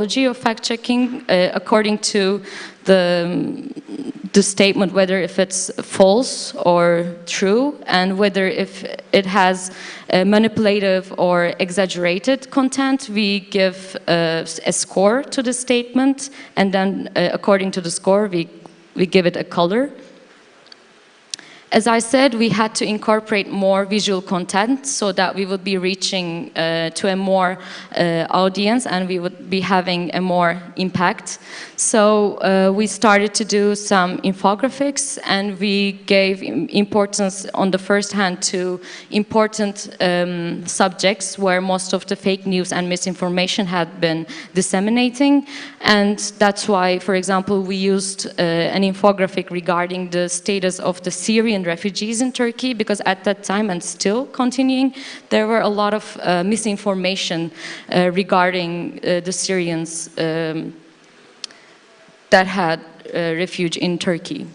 of fact-checking according to the statement, whether if it's false or true, and whether if it has manipulative or exaggerated content. We give a score to the statement, and then according to the score, we give it a color. As I said, we had to incorporate more visual content so that we would be reaching to a more audience, and we would be having a more impact. So we started to do some infographics, and we gave importance on the first hand to important subjects where most of the fake news and misinformation had been disseminating. And that's why, for example, we used an infographic regarding the status of the Syrian refugees in Turkey, because at that time, and still continuing, there were a lot of misinformation regarding the Syrians that had refuge in Turkey.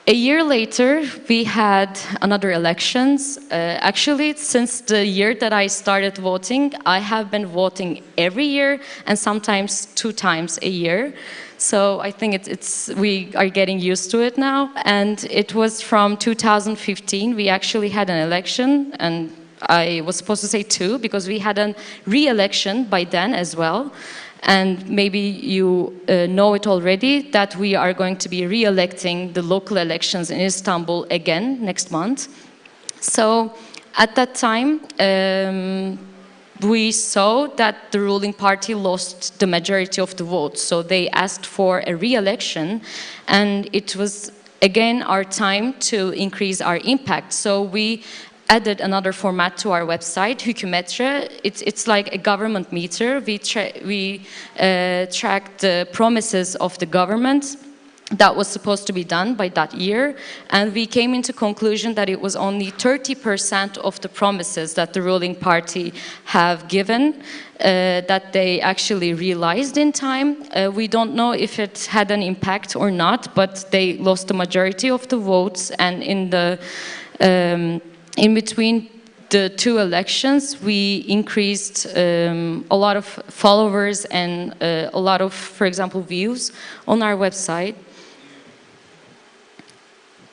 A year later, we had another elections. Actually, since the year that I started voting, I have been voting every year and sometimes 2 times a year. So I think we are getting used to it now. And it was from 2015, we actually had an election, and I was supposed to say 2 because we had a re-election by then as well. And maybe you know it already, that we are going to be re-electing the local elections in Istanbul again next month. So at that time, we saw that the ruling party lost the majority of the votes. So they asked for a re-election, and it was again our time to increase our impact. So we added another format to our website, Hükümetre. It's like a government meter. We track the promises of the government that was supposed to be done by that year, and we came into conclusion that it was only 30% of the promises that the ruling party have given that they actually realized in time. We don't know if it had an impact or not, but they lost the majority of the votes, and in between the 2 elections, we increased a lot of followers and a lot of, for example, views on our website.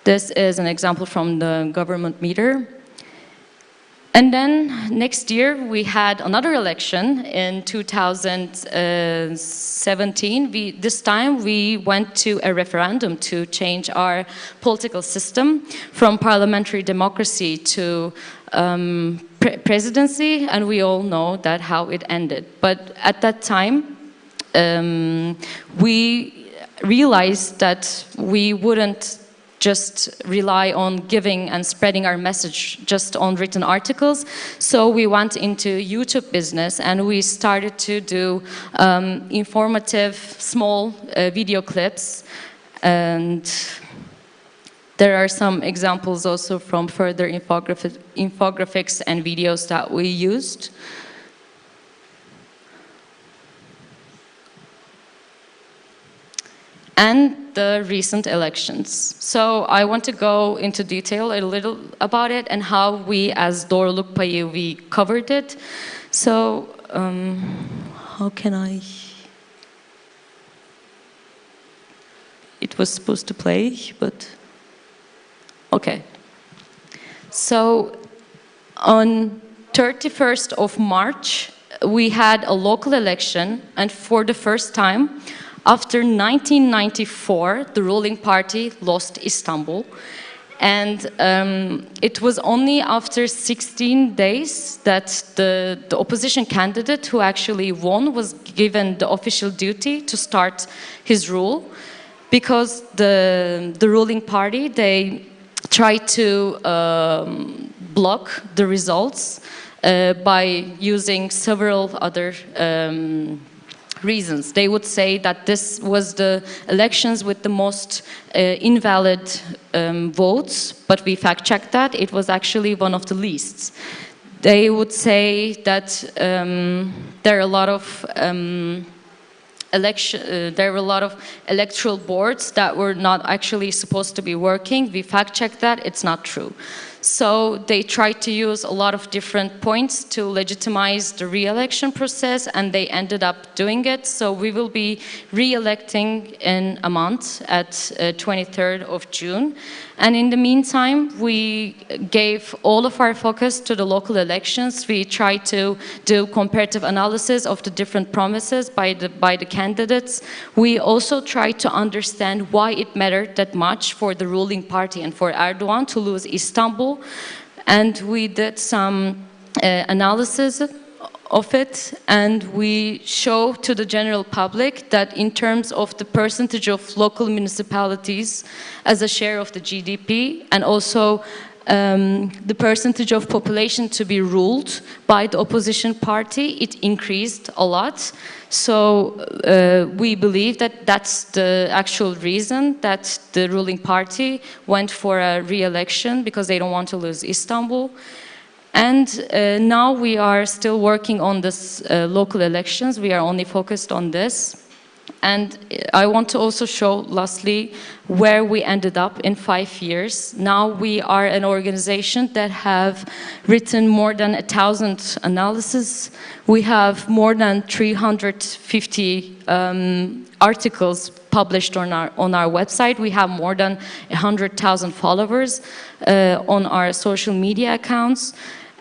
This is an example from the government meter. And then next year, we had another election in 2017. This time, we went to a referendum to change our political system from parliamentary democracy to presidency, and we all know that how it ended. But at that time, we realized that we wouldn't just rely on giving and spreading our message just on written articles. So we went into YouTube business, and we started to do informative, small video clips. And there are some examples also from further infographics and videos that we used. And the recent elections. So I want to go into detail a little about it and how we as Doğruluk Payı, we covered it. So how can I? It was supposed to play, but okay. So on 31st of March, we had a local election, and for the first time, after 1994, the ruling party lost Istanbul. And it was only after 16 days that the opposition candidate who actually won was given the official duty to start his rule, because the ruling party, they tried to block the results by using several other reasons. They would say that this was the elections with the most invalid votes, but we fact-checked that. It was actually one of the least. They would say that there are a lot of there were a lot of electoral boards that were not actually supposed to be working. We fact-checked that. It's not true. So they tried to use a lot of different points to legitimize the re-election process, and they ended up doing it. So we will be re-electing in a month at 23rd of June. And in the meantime, we gave all of our focus to the local elections. We tried to do comparative analysis of the different promises by the candidates. We also tried to understand why it mattered that much for the ruling party and for Erdogan to lose Istanbul. And we did some analysis of it, and we show to the general public that in terms of the percentage of local municipalities as a share of the GDP, and also the percentage of population to be ruled by the opposition party, it increased a lot. So we believe that that's the actual reason that the ruling party went for a re-election, because they don't want to lose Istanbul. And now we are still working on this local elections. We are only focused on this. And I want to also show, lastly, where we ended up in 5 years. Now we are an organization that have written more than 1,000 analyses. We have more than 350 articles published on our website. We have more than 100,000 followers on our social media accounts.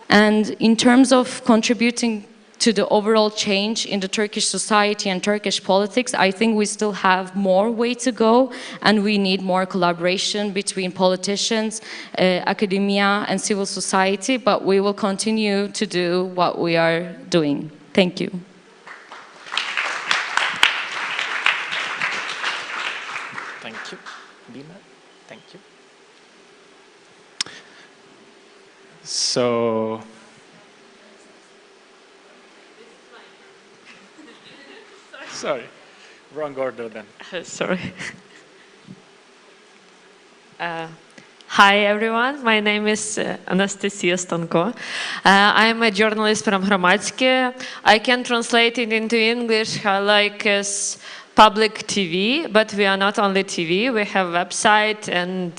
And in terms of contributing to the overall change in the Turkish society and Turkish politics, I think we still have more way to go, and we need more collaboration between politicians, academia, and civil society, but we will continue to do what we are doing. Thank you. Thank you. Bina, thank you. So, sorry, wrong order then. Sorry. Hi everyone, my name is Anastasia Stanko. I am a journalist from Hromadske. I can translate it into English like as public TV, but we are not only TV, we have website and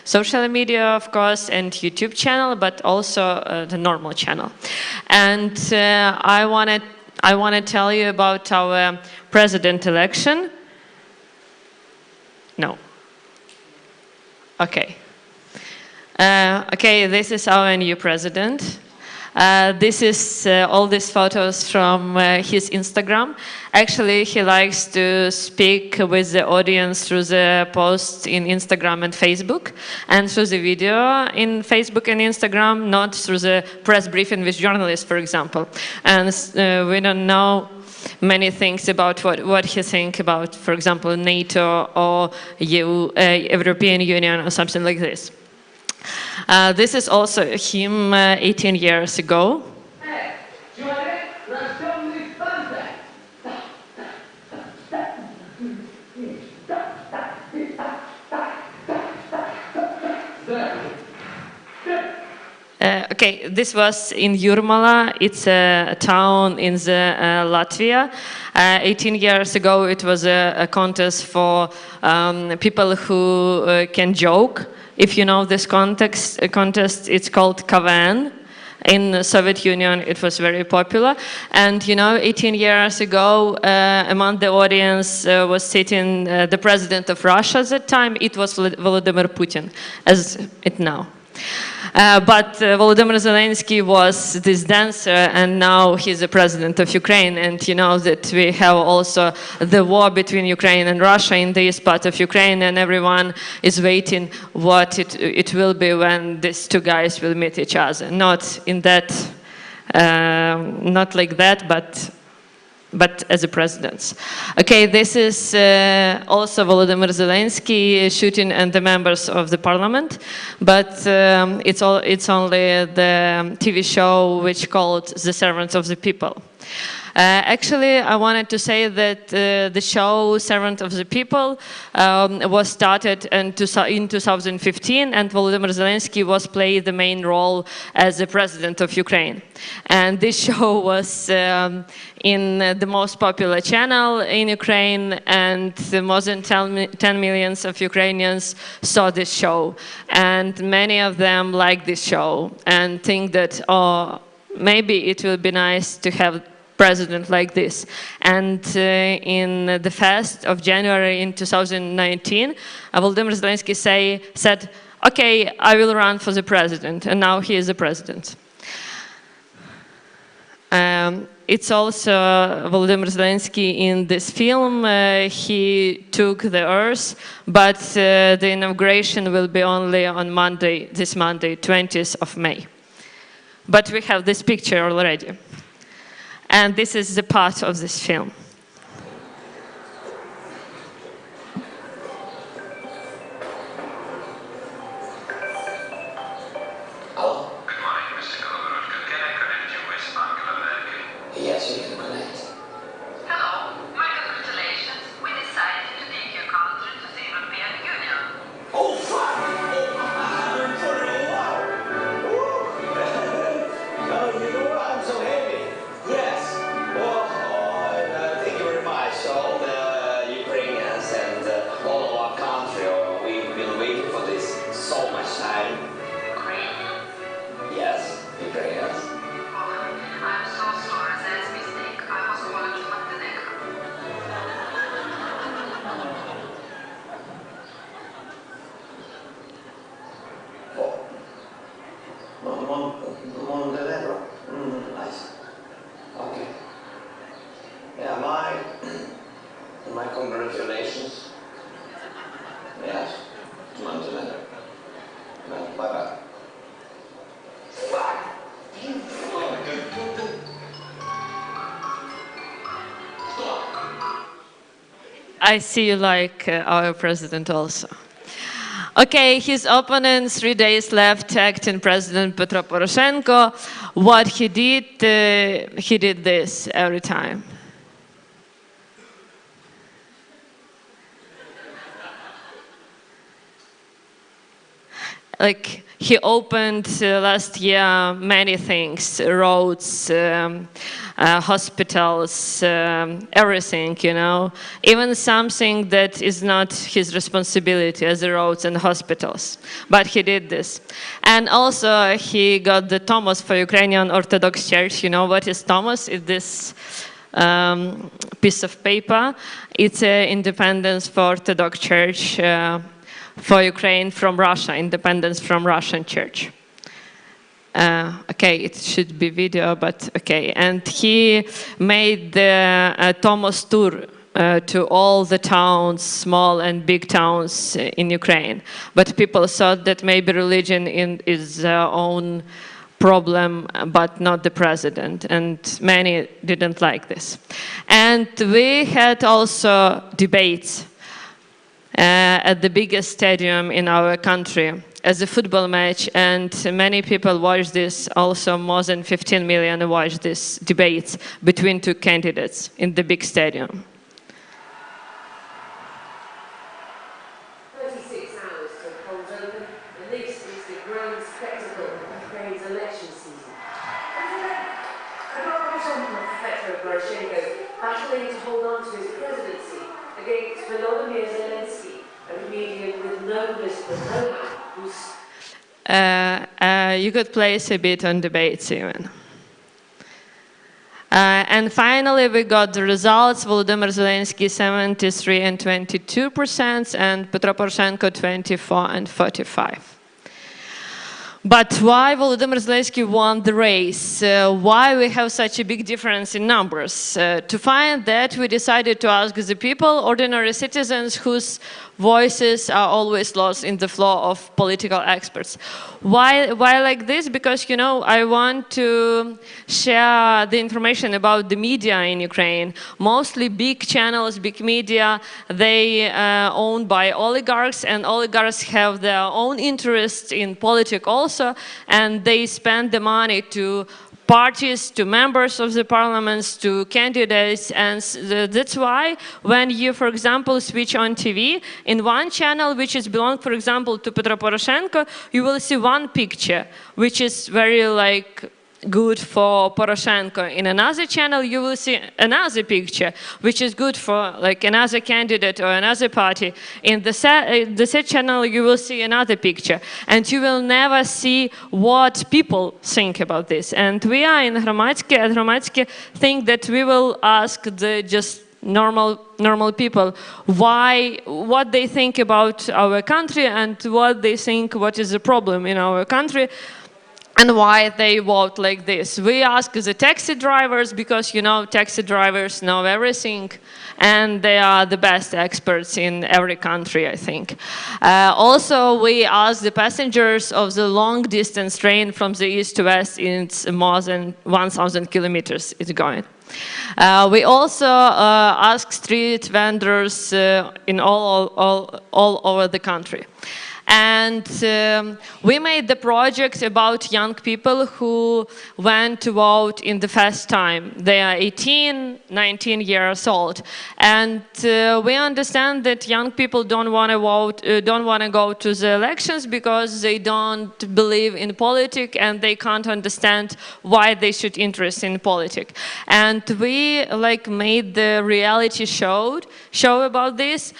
social media, of course, and YouTube channel, but also the normal channel. And I want to tell you about our president election. No. Okay. Okay, this is our new president. This is all these photos from his Instagram. Actually, he likes to speak with the audience through the posts in Instagram and Facebook, and through the video in Facebook and Instagram, not through the press briefing with journalists, for example. And we don't know many things about what he thinks about, for example, NATO or European Union or something like this. This is also him 18 years ago. Okay, this was in Jūrmala. It's a town in Latvia. 18 years ago, it was a contest for people who can joke. If you know this contest, it's called KVN. In the Soviet Union, it was very popular. And, you know, 18 years ago, among the audience was sitting the president of Russia at that time. It was Vladimir Putin, as it now. But Volodymyr Zelensky was this dancer, and now he's the president of Ukraine. And you know that we have also the war between Ukraine and Russia in this part of Ukraine, and everyone is waiting what it will be when these two guys will meet each other. Not in that, not like that, but as a president. Okay, this is also Volodymyr Zelensky shooting at the members of the parliament, but it's only the TV show which called The Servants of the People. Actually, I wanted to say that the show Servant of the People was started in 2015, and Volodymyr Zelensky was playing the main role as the president of Ukraine. And this show was in the most popular channel in Ukraine, and more than 10 million of Ukrainians saw this show. And many of them like this show and think that, oh, maybe it will be nice to have president like this. And in the 1st of January in 2019, Volodymyr Zelensky said, okay, I will run for the president, and now he is the president. It's also Volodymyr Zelensky in this film. He took the Earth, but the inauguration will be only on Monday, this Monday, 20th of May. But we have this picture already. And this is the part of this film. Hello? Good morning, Mr. Kologorodko. Can I connect you with Angela Merkel? Yes, you can connect. Hello, my congratulations. We decided to take your country to the European Union. Oh, fuck! I'm sorry, wow! No, you know what? I'm so happy. Yes. Well, thank you very much. All the Ukrainians and all of our country, we've been waiting for this so much time. Ukrainian? Yes, Ukrainians. Oh, I'm so sorry. That's a mistake. I was calling to Montenegro. Montenegro. Nice. Okay. Yeah, my congratulations. Yes, Montenegro. Bye-bye. Fuck! You fucking... I see you like our president also. Okay, his opponent, 3 days left, acting President Petro Poroshenko. What he did this every time. Like, he opened last year many things, roads, hospitals, everything, you know, even something that is not his responsibility as the roads and hospitals. But he did this. And also he got the Tomos for Ukrainian Orthodox Church. You know what is Tomos? It's this piece of paper. It's an independence for Orthodox Church for Ukraine from Russia, independence from Russian Church. Okay, it should be video, but okay. And he made the Tomos tour to all the towns, small and big towns in Ukraine. But people thought that maybe religion is their own problem, but not the president. And many didn't like this. And we had also debates at the biggest stadium in our country as a football match, and many people watched this. Also, more than 15 million watched this debates between two candidates in the big stadium. 36 hours to polls open, and this is the grand spectacle of Ukraine's election season. Petro Poroshenko battling to hold on to his presidency against Volodymyr Zelensky, a comedian with no lisp and no who's You could place a bit on debates even. And finally, we got the results. Volodymyr Zelensky 73 and 22%, and Petro Poroshenko 24 and 45. But why Volodymyr Zelensky won the race? Why we have such a big difference in numbers? To find that, we decided to ask the people, ordinary citizens whose voices are always lost in the flow of political experts. Why like this? Because, you know, I want to share the information about the media in Ukraine. Mostly big channels, big media, they owned by oligarchs, and oligarchs have their own interests in politics also, and they spend the money to parties, to members of the parliaments, to candidates, and that's why when you, for example, switch on TV, in one channel which is belong, for example, to Petro Poroshenko, you will see one picture, which is very like good for Poroshenko. In another channel, you will see another picture, which is good for like another candidate or another party. In the third channel, you will see another picture, and you will never see what people think about this. And we are in Hromadske, at Hromadske, think that we will ask the just normal people what they think about our country and what they think what is the problem in our country, and why they vote like this. We ask the taxi drivers because, you know, taxi drivers know everything and they are the best experts in every country, I think. Also, we ask the passengers of the long distance train from the east to west. It's more than 1,000 kilometers it's going. We also ask street vendors in all over the country. And we made the project about young people who went to vote in the first time. They are 18, 19 years old. And we understand that young people don't want to vote, don't want to go to the elections because they don't believe in politics and they can't understand why they should interest in politics. And we like made the reality show about this.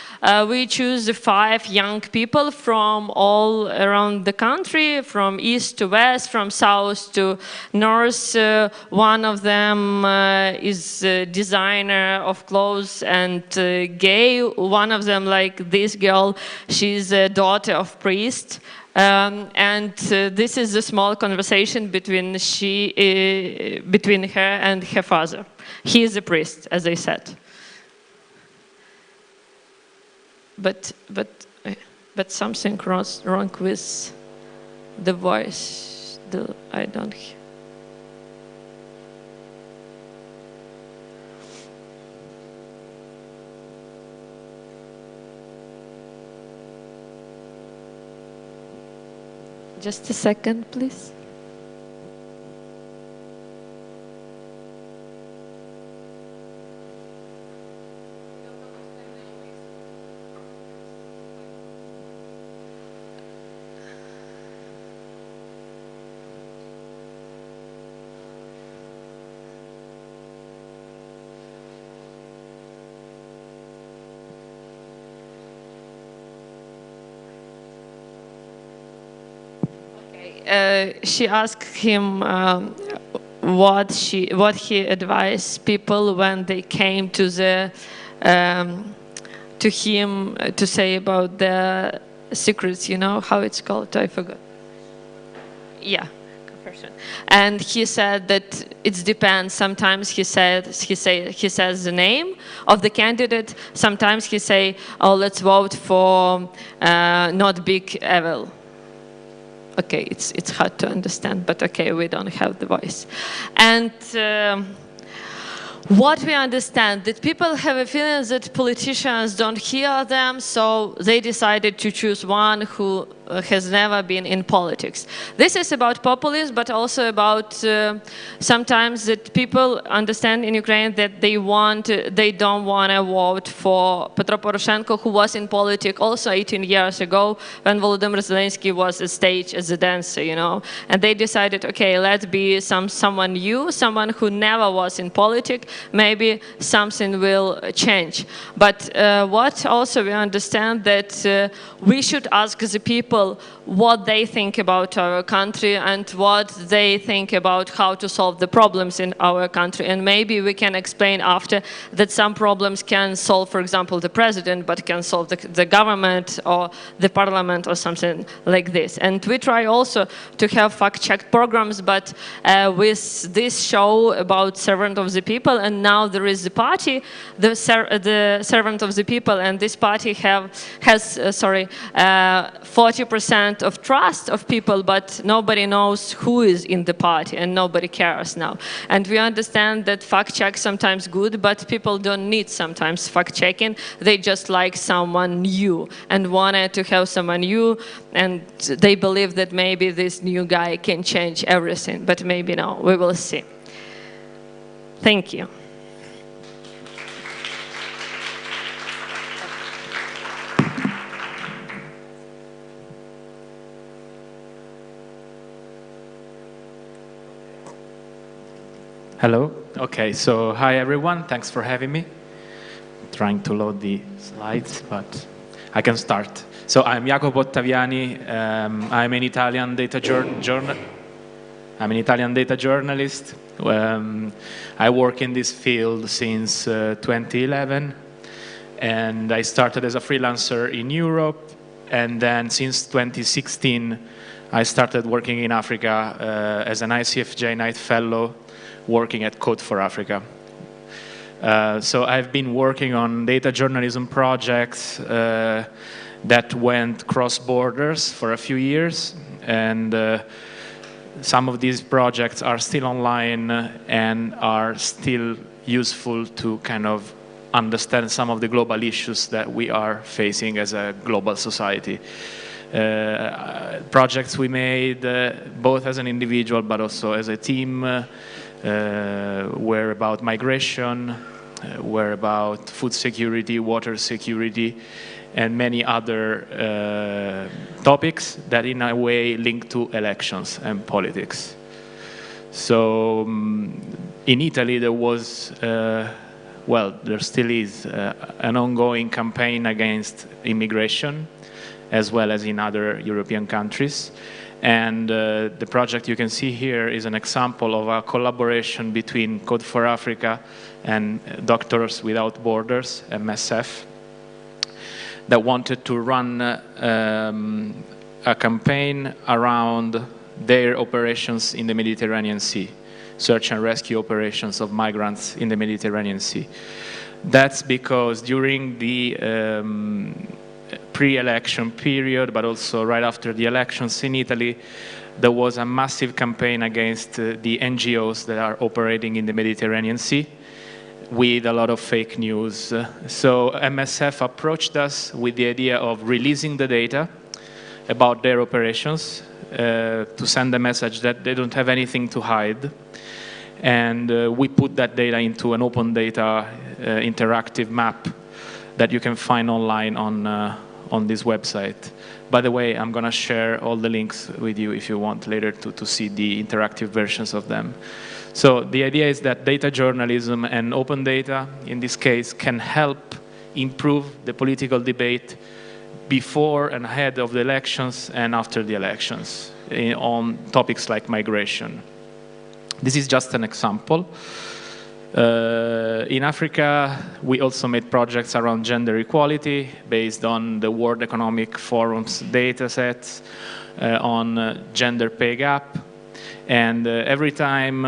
We choose 5 young people from all around the country, from east to west, from south to north. One of them is a designer of clothes and gay. One of them, like this girl, she's a daughter of priest. And this is a small conversation between her and her father. He is a priest, as I said. But something wrong with the voice. I don't hear. Just a second, please. She asked him what he advised people when they came to him to say about the secrets. You know how it's called? I forgot. Yeah, confession. And he said that it depends. Sometimes he says the name of the candidate. Sometimes he say, "Oh, let's vote for not big evil." Okay, it's hard to understand, but okay, we don't have the voice. And what we understand, that people have a feeling that politicians don't hear them, so they decided to choose one who has never been in politics. This is about populism, but also about sometimes that people understand in Ukraine that they don't want to vote for Petro Poroshenko, who was in politics also 18 years ago when Volodymyr Zelensky was on stage as a dancer, you know. And they decided, okay, let's be someone new, someone who never was in politics. Maybe something will change. But what also we understand that we should ask the people what they think about our country and what they think about how to solve the problems in our country. And maybe we can explain after that some problems can solve, for example, the president, but can solve the government or the parliament or something like this. And we try also to have fact-checked programs, but with this show about servant of the people, and now there is the party, the servant of the people, and this party has 40 40% of trust of people, but nobody knows who is in the party and nobody cares now. And we understand that fact check sometimes good, but people don't need sometimes fact checking. They just like someone new and wanted to have someone new, and they believe that maybe this new guy can change everything, but maybe no, we will see. Thank you. Hello. Okay, so hi everyone. Thanks for having me. Trying to load the slides, but I can start. So I'm Jacopo Ottaviani. I'm an Italian data journalist. I work in this field since 2011, and I started as a freelancer in Europe, and then since 2016, I started working in Africa as an ICFJ Knight Fellow, working at Code for Africa. So I've been working on data journalism projects that went cross borders for a few years, and some of these projects are still online and are still useful to kind of understand some of the global issues that we are facing as a global society. Projects we made both as an individual but also as a team were about migration, were about food security, water security, and many other topics that in a way link to elections and politics. So in Italy there was, well, there still is an ongoing campaign against immigration, as well as in other European countries. And the project you can see here is an example of a collaboration between Code for Africa and Doctors Without Borders, MSF, that wanted to run a campaign around their operations in the Mediterranean Sea, search and rescue operations of migrants in the Mediterranean Sea. That's because during the pre-election period, but also right after the elections in Italy, there was a massive campaign against the NGOs that are operating in the Mediterranean Sea with a lot of fake news. So MSF approached us with the idea of releasing the data about their operations to send a message that they don't have anything to hide. And we put that data into an open data interactive map that you can find online on this website. By the way, I'm going to share all the links with you if you want later to see the interactive versions of them. So the idea is that data journalism and open data, in this case, can help improve the political debate before and ahead of the elections and after the elections on topics like migration. This is just an example. In Africa, we also made projects around gender equality based on the World Economic Forum's data sets on gender pay gap. And every time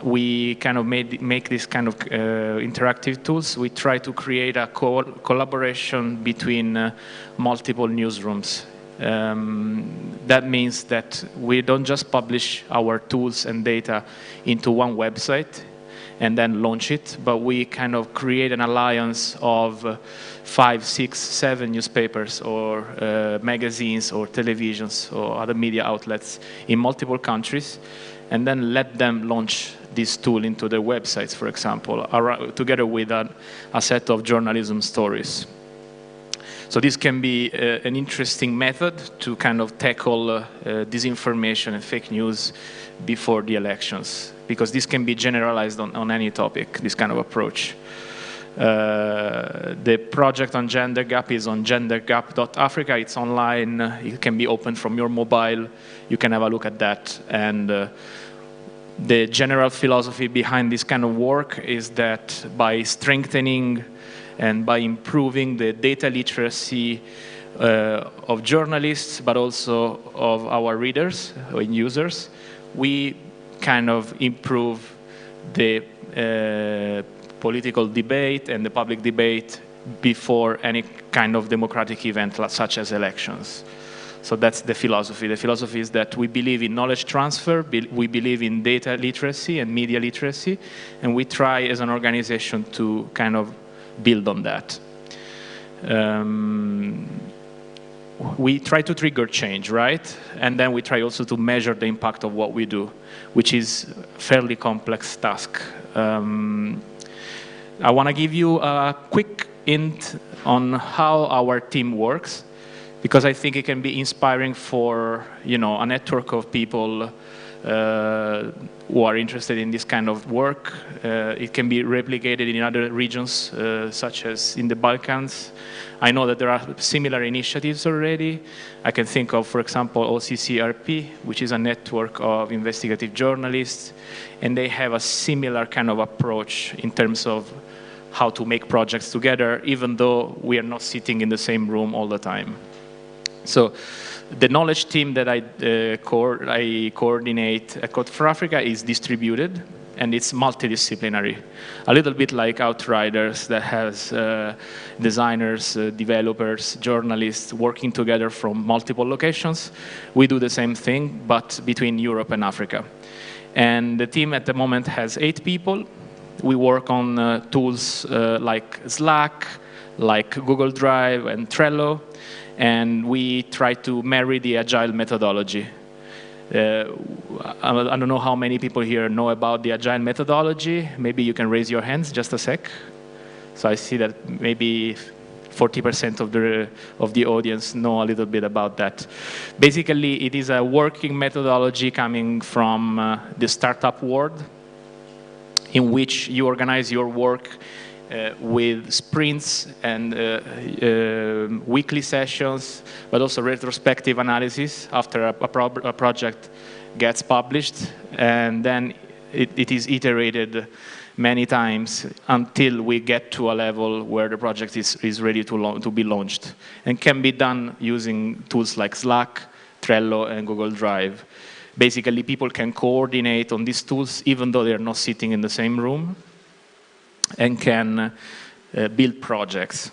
we kind of make this kind of interactive tools, we try to create a collaboration between multiple newsrooms. That means that we don't just publish our tools and data into one website and then launch it, but we kind of create an alliance of 5, 6, 7 newspapers or magazines or televisions or other media outlets in multiple countries, and then let them launch this tool into their websites, for example, together with a set of journalism stories. So this can be an interesting method to kind of tackle disinformation and fake news before the elections, because this can be generalized on any topic, this kind of approach. The project on gender gap is on gendergap.africa. It's online. It can be opened from your mobile. You can have a look at that. And the general philosophy behind this kind of work is that by strengthening and by improving the data literacy of journalists, but also of our readers and users, we kind of improve the political debate and the public debate before any kind of democratic event such as elections. So that's the philosophy. The philosophy is that we believe in knowledge transfer, we believe in data literacy and media literacy, and we try as an organization to kind of build on that. We try to trigger change, right? And then we try also to measure the impact of what we do, which is a fairly complex task. I want to give you a quick hint on how our team works, because I think it can be inspiring for, you know, a network of people who are interested in this kind of work. It can be replicated in other regions, such as in the Balkans. I know that there are similar initiatives already. I can think of, for example, OCCRP, which is a network of investigative journalists, and they have a similar kind of approach in terms of how to make projects together, even though we are not sitting in the same room all the time. So the knowledge team that I coordinate at Code for Africa is distributed, and it's multidisciplinary. A little bit like Outriders, that has designers, developers, journalists working together from multiple locations. We do the same thing, but between Europe and Africa. And the team at the moment has 8 people. We work on tools like Slack, like Google Drive and Trello, and we try to marry the agile methodology. I don't know how many people here know about the agile methodology. Maybe you can raise your hands, just a sec. So I see that maybe 40% of the audience know a little bit about that. Basically, it is a working methodology coming from the startup world, in which you organize your work with sprints and weekly sessions, but also retrospective analysis after a project gets published, and then it is iterated many times until we get to a level where the project is ready to be launched, and can be done using tools like Slack, Trello, and Google Drive. Basically, people can coordinate on these tools even though they're not sitting in the same room, and can build projects.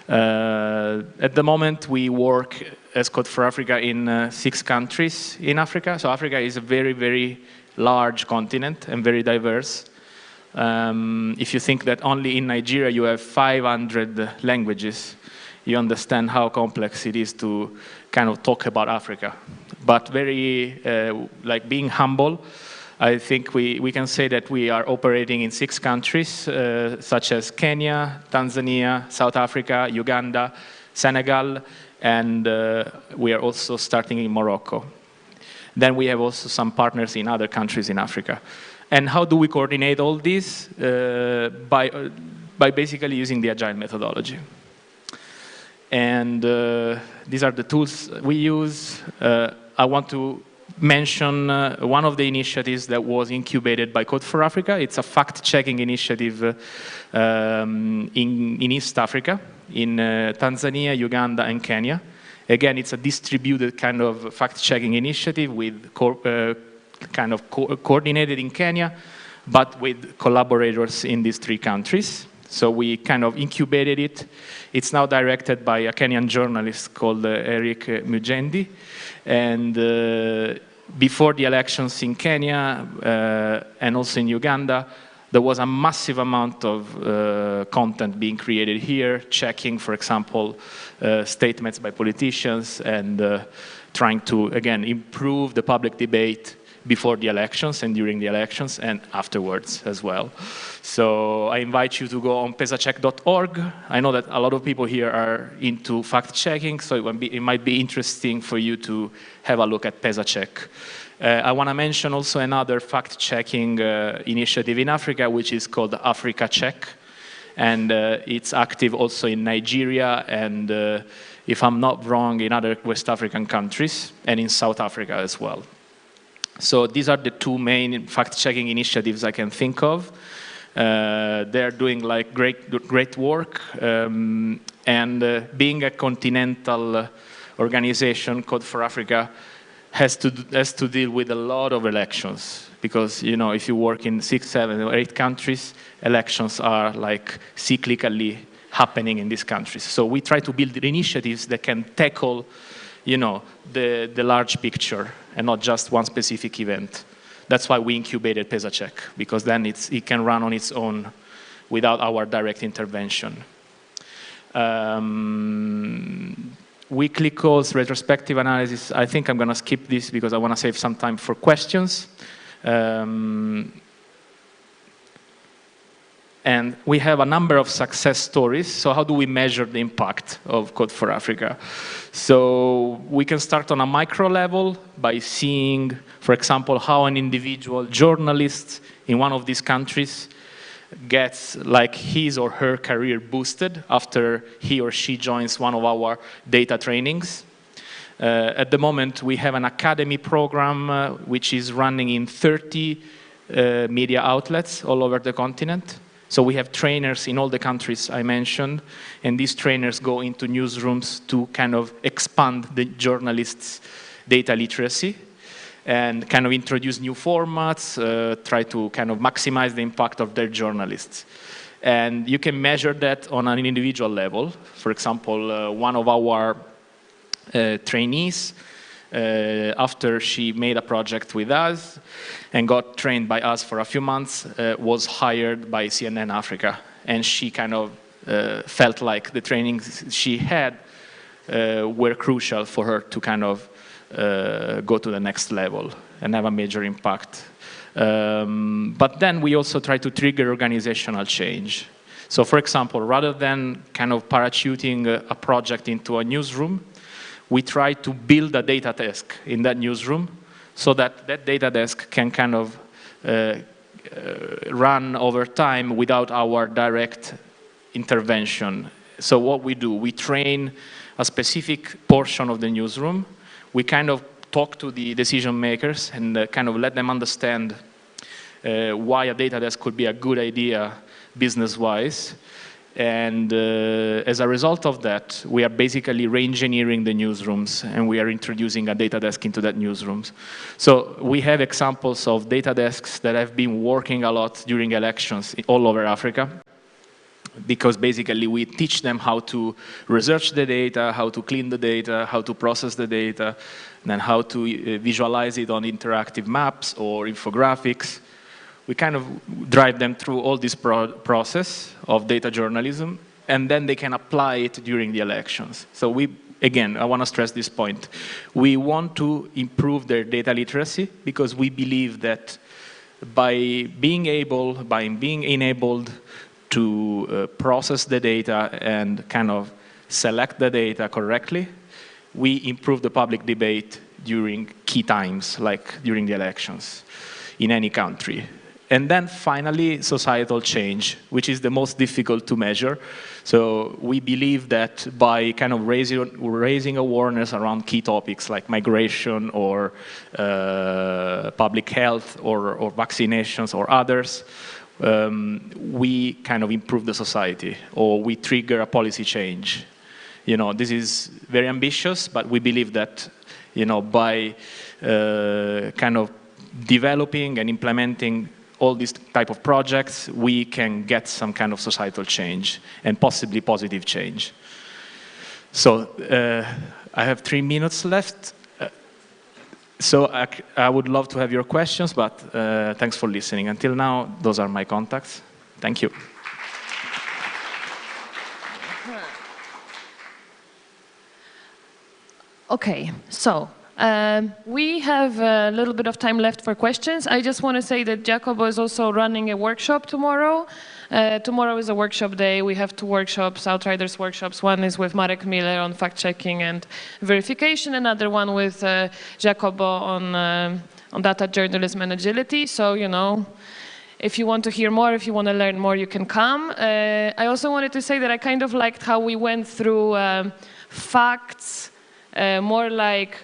At the moment, we work as Code for Africa in 6 countries in Africa. So Africa is a very, very large continent and very diverse. If you think that only in Nigeria you have 500 languages, you understand how complex it is to kind of talk about Africa. But very, like being humble, I think we can say that we are operating in 6 countries, such as Kenya, Tanzania, South Africa, Uganda, Senegal, and we are also starting in Morocco. Then we have also some partners in other countries in Africa. And how do we coordinate all this? By basically using the agile methodology. And these are the tools we use. I want to mention one of the initiatives that was incubated by Code for Africa. It's a fact-checking initiative in East Africa, in Tanzania, Uganda, and Kenya. Again, it's a distributed kind of fact-checking initiative with coordinated in Kenya, but with collaborators in these 3 countries. So we kind of incubated it. It's now directed by a Kenyan journalist called Eric Mujendi. And before the elections in Kenya and also in Uganda, there was a massive amount of content being created here, checking, for example, statements by politicians and trying to, again, improve the public debate before the elections and during the elections and afterwards as well. So I invite you to go on pesacheck.org. I know that a lot of people here are into fact-checking, so it might be interesting for you to have a look at PesaCheck. I want to mention also another fact-checking initiative in Africa, which is called Africa Check. And it's active also in Nigeria and, if I'm not wrong, in other West African countries and in South Africa as well. So these are the 2 main fact-checking initiatives I can think of. They're doing like great work, and being a continental organization, Code for Africa has to deal with a lot of elections, because if you work in 6, 7, or 8 countries, elections are like cyclically happening in these countries. So we try to build initiatives that can tackle, the large picture and not just one specific event. That's why we incubated PesaCheck, because then it can run on its own without our direct intervention. Weekly calls, retrospective analysis. I think I'm going to skip this because I want to save some time for questions. And we have a number of success stories. So how do we measure the impact of Code for Africa? So we can start on a micro level by seeing, for example, how an individual journalist in one of these countries gets like his or her career boosted after he or she joins one of our data trainings. At the moment, we have an academy program which is running in 30 media outlets all over the continent. So we have trainers in all the countries I mentioned, and these trainers go into newsrooms to kind of expand the journalists' data literacy and kind of introduce new formats, try to kind of maximize the impact of their journalists. And you can measure that on an individual level. For example, one of our trainees, after she made a project with us and got trained by us for a few months, was hired by CNN Africa. And she kind of felt like the trainings she had were crucial for her to kind of go to the next level and have a major impact. But then we also try to trigger organizational change. So for example, rather than kind of parachuting a project into a newsroom, we try to build a data desk in that newsroom so that that data desk can kind of run over time without our direct intervention. So what we do, we train a specific portion of the newsroom. We kind of talk to the decision makers and kind of let them understand why a data desk could be a good idea business-wise. And as a result of that, we are basically re-engineering the newsrooms, and we are introducing a data desk into that newsrooms. So we have examples of data desks that have been working a lot during elections all over Africa, because basically we teach them how to research the data, how to clean the data, how to process the data, and then how to visualize it on interactive maps or infographics. We kind of drive them through all this process of data journalism, and then they can apply it during the elections. So again, I want to stress this point. We want to improve their data literacy because we believe that by being enabled to process the data and kind of select the data correctly, we improve the public debate during key times, like during the elections in any country. And then finally, societal change, which is the most difficult to measure. So we believe that by kind of raising awareness around key topics like migration or public health or vaccinations or others, we kind of improve the society, or we trigger a policy change. This is very ambitious, but we believe that, by kind of developing and implementing all these type of projects, we can get some kind of societal change and possibly positive change. So I have 3 minutes left. So I would love to have your questions, but thanks for listening. Until now, those are my contacts. Thank you. Okay, so we have a little bit of time left for questions. I just want to say that Jacobo is also running a workshop tomorrow. Tomorrow is a workshop day. We have 2 workshops, Outriders workshops. One is with Marek Miller on fact-checking and verification, another one with Jacobo on data journalism and agility. So, if you want to hear more, if you want to learn more, you can come. I also wanted to say that I kind of liked how we went through facts, more like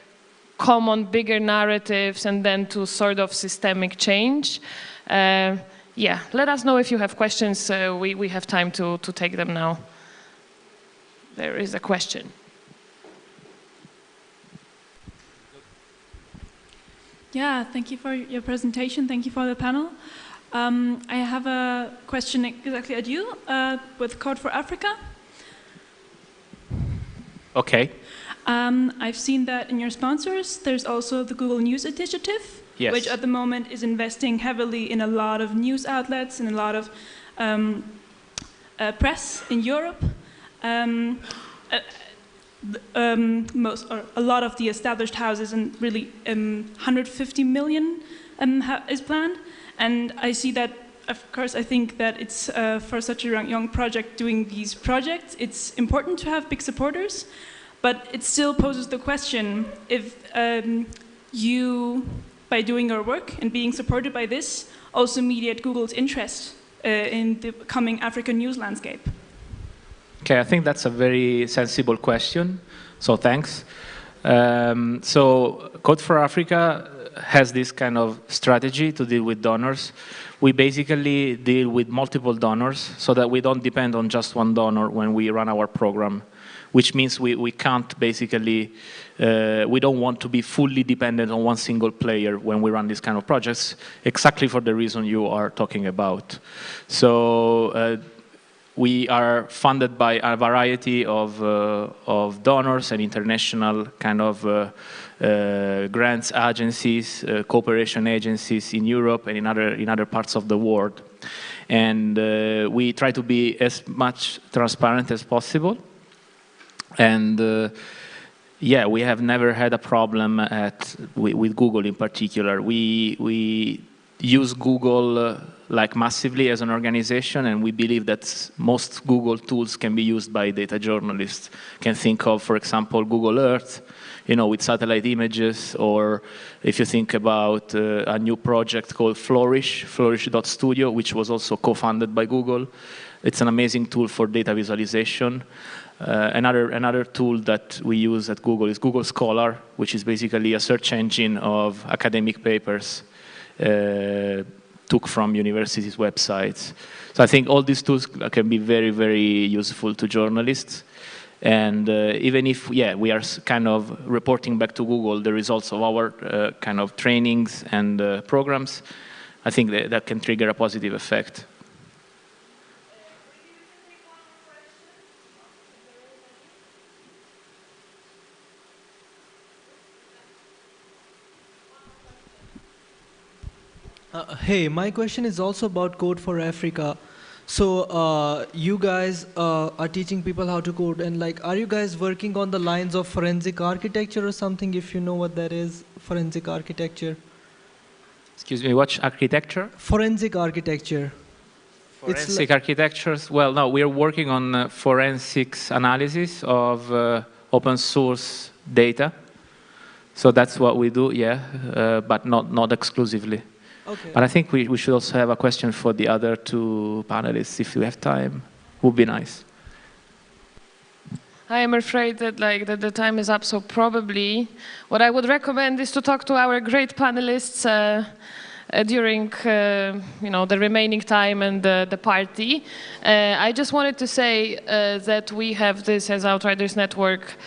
common, bigger narratives, and then to sort of systemic change. Yeah, let us know if you have questions. We have time to take them now. There is a question. Yeah, thank you for your presentation. Thank you for the panel. I have a question exactly at you with Code for Africa. Okay. I've seen that in your sponsors. There's also the Google News Initiative, Yes. which at the moment is investing heavily in a lot of news outlets and a lot of press in Europe. A lot of the established houses, and really 150 million is planned. And I see that, of course, I think that it's for such a young project doing these projects, it's important to have big supporters, but it still poses the question if you, by doing your work and being supported by this, also mediate Google's interest in the coming African news landscape. Okay, I think that's a very sensible question, so thanks. So Code for Africa has this kind of strategy to deal with donors. We basically deal with multiple donors so that we don't depend on just one donor when we run our program, which means we can't basically, we don't want to be fully dependent on one single player when we run these kind of projects, exactly for the reason you are talking about. So we are funded by a variety of donors and international kind of grants agencies, cooperation agencies in Europe and in other parts of the world. And we try to be as much transparent as possible. And yeah, we have never had a problem with Google in particular. We use Google like massively as an organization, and we believe that most Google tools can be used by data journalists. Can think of, for example, Google Earth, with satellite images, or if you think about a new project called Flourish.studio, which was also co-funded by Google. It's an amazing tool for data visualization. Another tool that we use at Google is Google Scholar, which is basically a search engine of academic papers took from universities' websites. So I think all these tools can be very, very useful to journalists. And even if, we are kind of reporting back to Google the results of our kind of trainings and programs, I think that can trigger a positive effect. Hey, my question is also about Code for Africa. So you guys are teaching people how to code, and are you guys working on the lines of forensic architecture or something, if you know what that is, forensic architecture? Excuse me, what architecture? Forensic architecture. Forensic architectures? Well, no, we're working on forensics analysis of open source data. So that's what we do, but not exclusively. Okay. But I think we should also have a question for the other two panelists, if we have time. Would be nice. I am afraid that that the time is up, so probably what I would recommend is to talk to our great panelists during the remaining time and the party. I just wanted to say that we have this as Outriders Network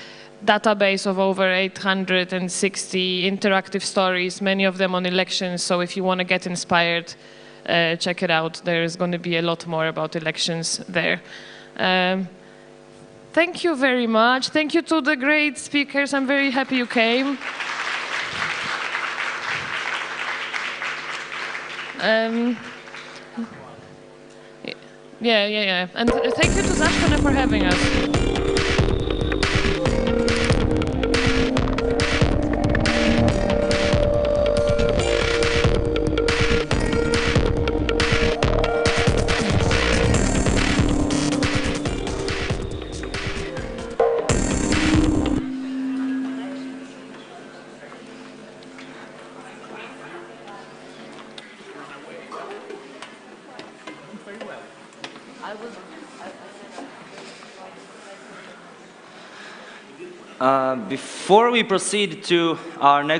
database of over 860 interactive stories, many of them on elections. So if you want to get inspired, check it out. There's going to be a lot more about elections there. Thank you very much. Thank you to the great speakers. I'm very happy you came. Yeah. And thank you to Zashkana for having us. Before we proceed to our next